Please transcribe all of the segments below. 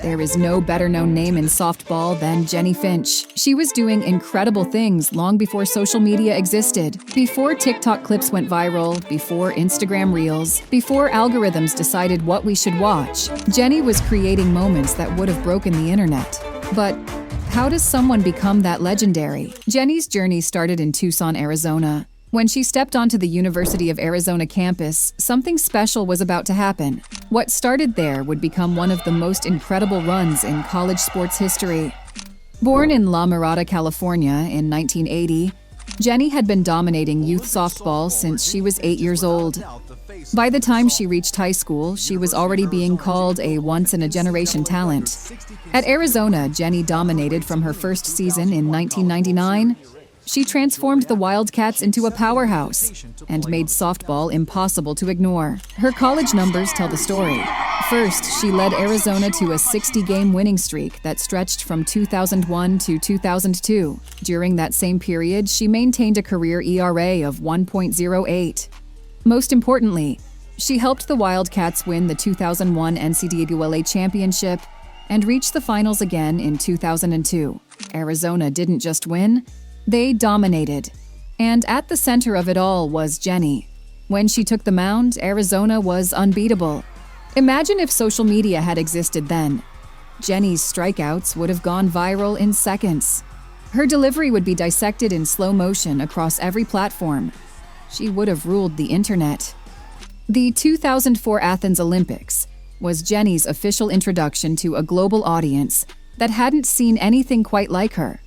There is no better-known name in softball than Jennie Finch. She was doing incredible things long before social media existed, before TikTok clips went viral, before Instagram Reels, before algorithms decided what we should watch. Jennie was creating moments that would have broken the internet. But how does someone become that legendary? Jennie's journey started in Tucson, Arizona. When she stepped onto the University of Arizona campus, something special was about to happen. What started there would become one of the most incredible runs in college sports history. Born in La Mirada, California in 1980, Jennie had been dominating youth softball since she was 8 years old. By the time she reached high school, she was already being called a once-in-a-generation talent. At Arizona, Jennie dominated from her first season in 1999. She transformed the Wildcats into a powerhouse and made softball impossible to ignore. Her college numbers tell the story. First, she led Arizona to a 60-game winning streak that stretched from 2001 to 2002. During that same period, she maintained a career ERA of 1.08. Most importantly, she helped the Wildcats win the 2001 NCAA championship and reach the finals again in 2002. Arizona didn't just win, they dominated. And at the center of it all was Jennie. When she took the mound, Arizona was unbeatable. Imagine if social media had existed then. Jennie's strikeouts would have gone viral in seconds. Her delivery would be dissected in slow motion across every platform. She would have ruled the internet. The 2004 Athens Olympics was Jennie's official introduction to a global audience that hadn't seen anything quite like her.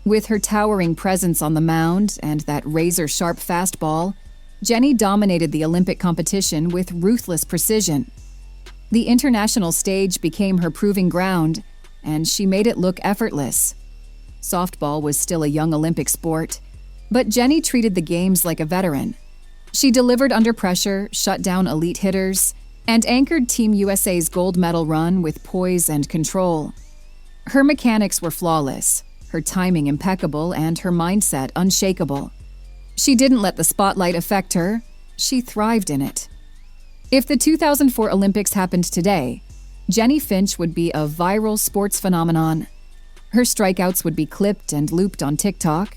With her towering presence on the mound and that razor-sharp fastball, Jennie dominated the Olympic competition with ruthless precision. The international stage became her proving ground, and she made it look effortless. Softball was still a young Olympic sport, but Jennie treated the games like a veteran. She delivered under pressure, shut down elite hitters, and anchored Team USA's gold medal run with poise and control. Her mechanics were flawless, her timing impeccable, and her mindset unshakable. She didn't let the spotlight affect her, she thrived in it. If the 2004 Olympics happened today, Jennie Finch would be a viral sports phenomenon. Her strikeouts would be clipped and looped on TikTok.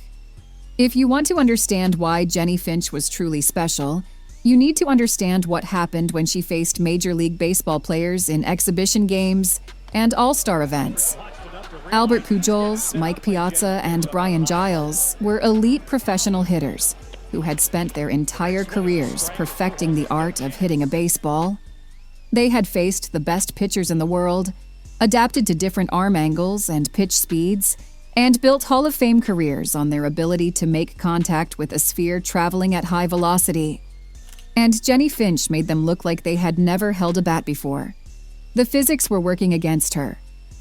If you want to understand why Jennie Finch was truly special, you need to understand what happened when she faced Major League Baseball players in exhibition games and all-star events. Albert Pujols, Mike Piazza, and Brian Giles were elite professional hitters who had spent their entire careers perfecting the art of hitting a baseball. They had faced the best pitchers in the world, adapted to different arm angles and pitch speeds, and built Hall of Fame careers on their ability to make contact with a sphere traveling at high velocity. And Jennie Finch made them look like they had never held a bat before. The physics were working against her.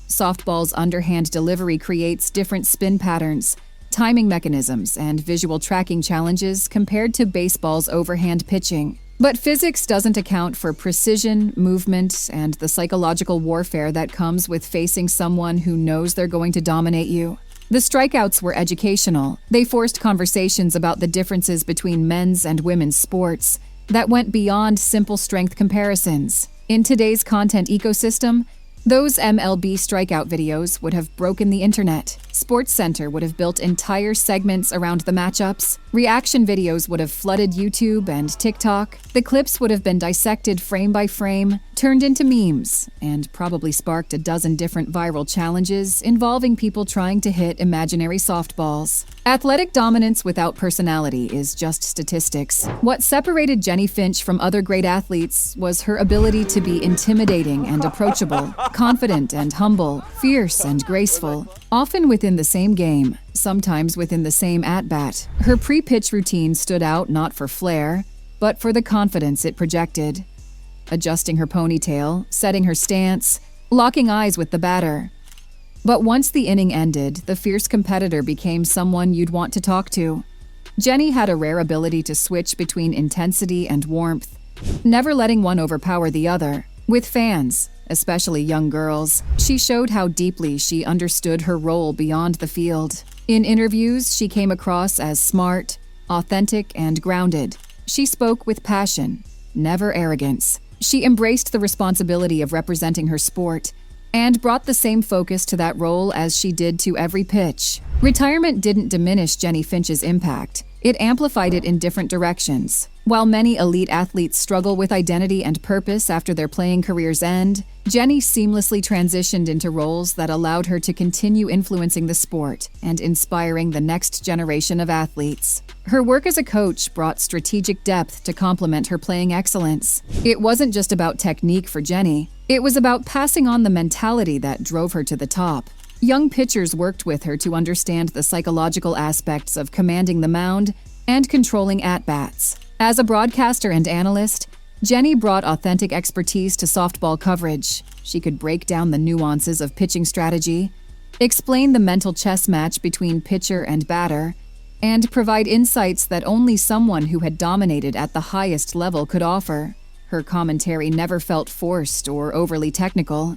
Softball's underhand delivery creates different spin patterns, timing mechanisms, and visual tracking challenges compared to baseball's overhand pitching. But physics doesn't account for precision, movement, and the psychological warfare that comes with facing someone who knows they're going to dominate you. The strikeouts were educational. They forced conversations about the differences between men's and women's sports that went beyond simple strength comparisons. In today's content ecosystem, those MLB strikeout videos would have broken the internet. SportsCenter would have built entire segments around the matchups. Reaction videos would have flooded YouTube and TikTok. The clips would have been dissected frame by frame, turned into memes, and probably sparked a dozen different viral challenges involving people trying to hit imaginary softballs. Athletic dominance without personality is just statistics. What separated Jennie Finch from other great athletes was her ability to be intimidating and approachable, confident and humble, fierce and graceful, often within the same game, sometimes within the same at-bat. Her pre-pitch routine stood out not for flair, but for the confidence it projected. Adjusting her ponytail, setting her stance, locking eyes with the batter. But once the inning ended, the fierce competitor became someone you'd want to talk to. Jennie had a rare ability to switch between intensity and warmth, never letting one overpower the other. With fans, especially young girls, she showed how deeply she understood her role beyond the field. In interviews, she came across as smart, authentic, and grounded. She spoke with passion, never arrogance. She embraced the responsibility of representing her sport, and brought the same focus to that role as she did to every pitch. Retirement didn't diminish Jennie Finch's impact. It amplified it in different directions. While many elite athletes struggle with identity and purpose after their playing careers end, Jennie seamlessly transitioned into roles that allowed her to continue influencing the sport and inspiring the next generation of athletes. Her work as a coach brought strategic depth to complement her playing excellence. It wasn't just about technique for Jennie. It was about passing on the mentality that drove her to the top. Young pitchers worked with her to understand the psychological aspects of commanding the mound and controlling at-bats. As a broadcaster and analyst, Jennie brought authentic expertise to softball coverage. She could break down the nuances of pitching strategy, explain the mental chess match between pitcher and batter, and provide insights that only someone who had dominated at the highest level could offer. Her commentary never felt forced or overly technical.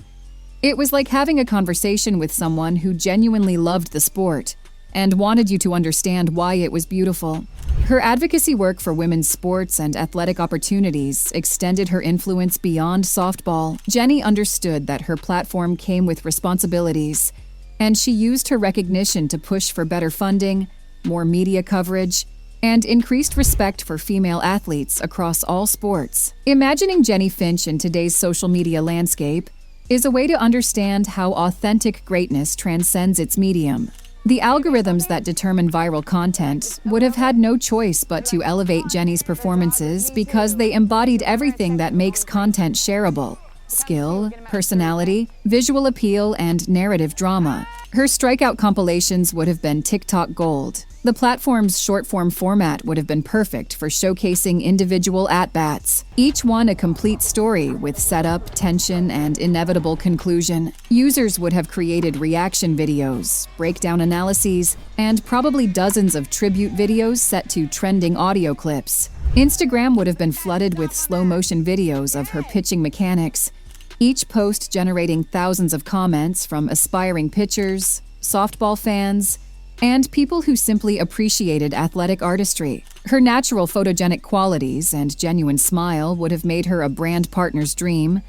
It was like having a conversation with someone who genuinely loved the sport and wanted you to understand why it was beautiful. Her advocacy work for women's sports and athletic opportunities extended her influence beyond softball. Jennie understood that her platform came with responsibilities, and she used her recognition to push for better funding, more media coverage, and increased respect for female athletes across all sports. Imagining Jennie Finch in today's social media landscape is a way to understand how authentic greatness transcends its medium. The algorithms that determine viral content would have had no choice but to elevate Jennie's performances because they embodied everything that makes content shareable: skill, personality, visual appeal, and narrative drama. Her strikeout compilations would have been TikTok gold. The platform's short-form format would have been perfect for showcasing individual at-bats, each one a complete story with setup, tension, and inevitable conclusion. Users would have created reaction videos, breakdown analyses, and probably dozens of tribute videos set to trending audio clips. Instagram would have been flooded with slow-motion videos of her pitching mechanics, each post generating thousands of comments from aspiring pitchers, softball fans, and people who simply appreciated athletic artistry. Her natural photogenic qualities and genuine smile would have made her a brand partner's dream,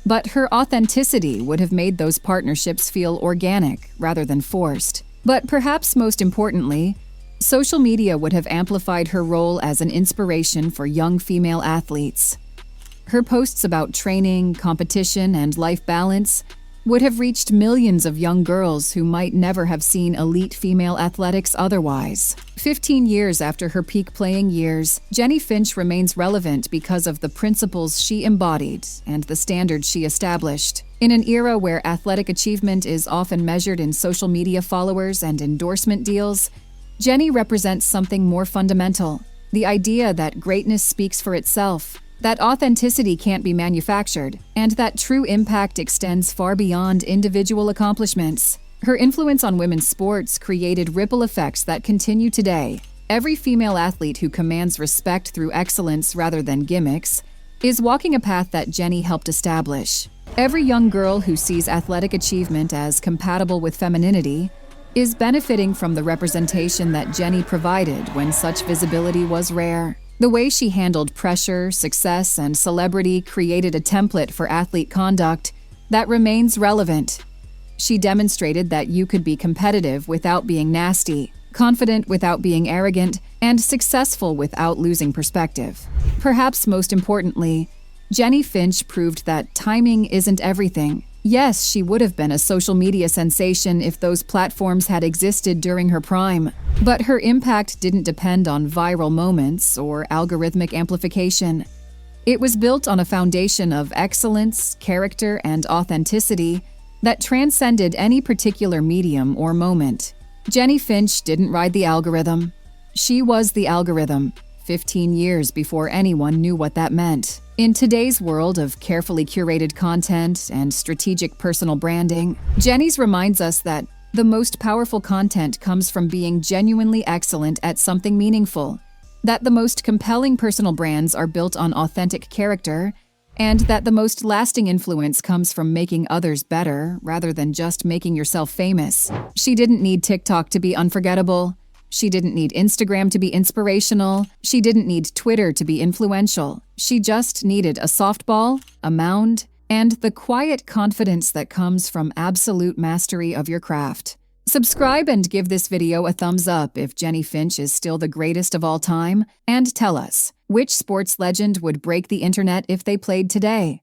but her authenticity would have made those partnerships feel organic rather than forced. But perhaps most importantly, social media would have amplified her role as an inspiration for young female athletes. Her posts about training, competition, and life balance would have reached millions of young girls who might never have seen elite female athletics otherwise. 15 years after her peak playing years, Jennie Finch remains relevant because of the principles she embodied and the standards she established. In an era where athletic achievement is often measured in social media followers and endorsement deals, Jennie represents something more fundamental: the idea that greatness speaks for itself, that authenticity can't be manufactured, and that true impact extends far beyond individual accomplishments. Her influence on women's sports created ripple effects that continue today. Every female athlete who commands respect through excellence rather than gimmicks is walking a path that Jennie helped establish. Every young girl who sees athletic achievement as compatible with femininity is benefiting from the representation that Jennie provided when such visibility was rare. The way she handled pressure, success, and celebrity created a template for athlete conduct that remains relevant. She demonstrated that you could be competitive without being nasty, confident without being arrogant, and successful without losing perspective. Perhaps most importantly, Jennie Finch proved that timing isn't everything. Yes, she would have been a social media sensation if those platforms had existed during her prime. But her impact didn't depend on viral moments or algorithmic amplification. It was built on a foundation of excellence, character, and authenticity that transcended any particular medium or moment. Jennie Finch didn't ride the algorithm. She was the algorithm, 15 years before anyone knew what that meant. In today's world of carefully curated content and strategic personal branding, Jennie's reminds us that the most powerful content comes from being genuinely excellent at something meaningful, that the most compelling personal brands are built on authentic character, and that the most lasting influence comes from making others better rather than just making yourself famous. She didn't need TikTok to be unforgettable. She didn't need Instagram to be inspirational. She didn't need Twitter to be influential. She just needed a softball, a mound, and the quiet confidence that comes from absolute mastery of your craft. Subscribe and give this video a thumbs up if Jennie Finch is still the greatest of all time, and tell us, which sports legend would break the internet if they played today?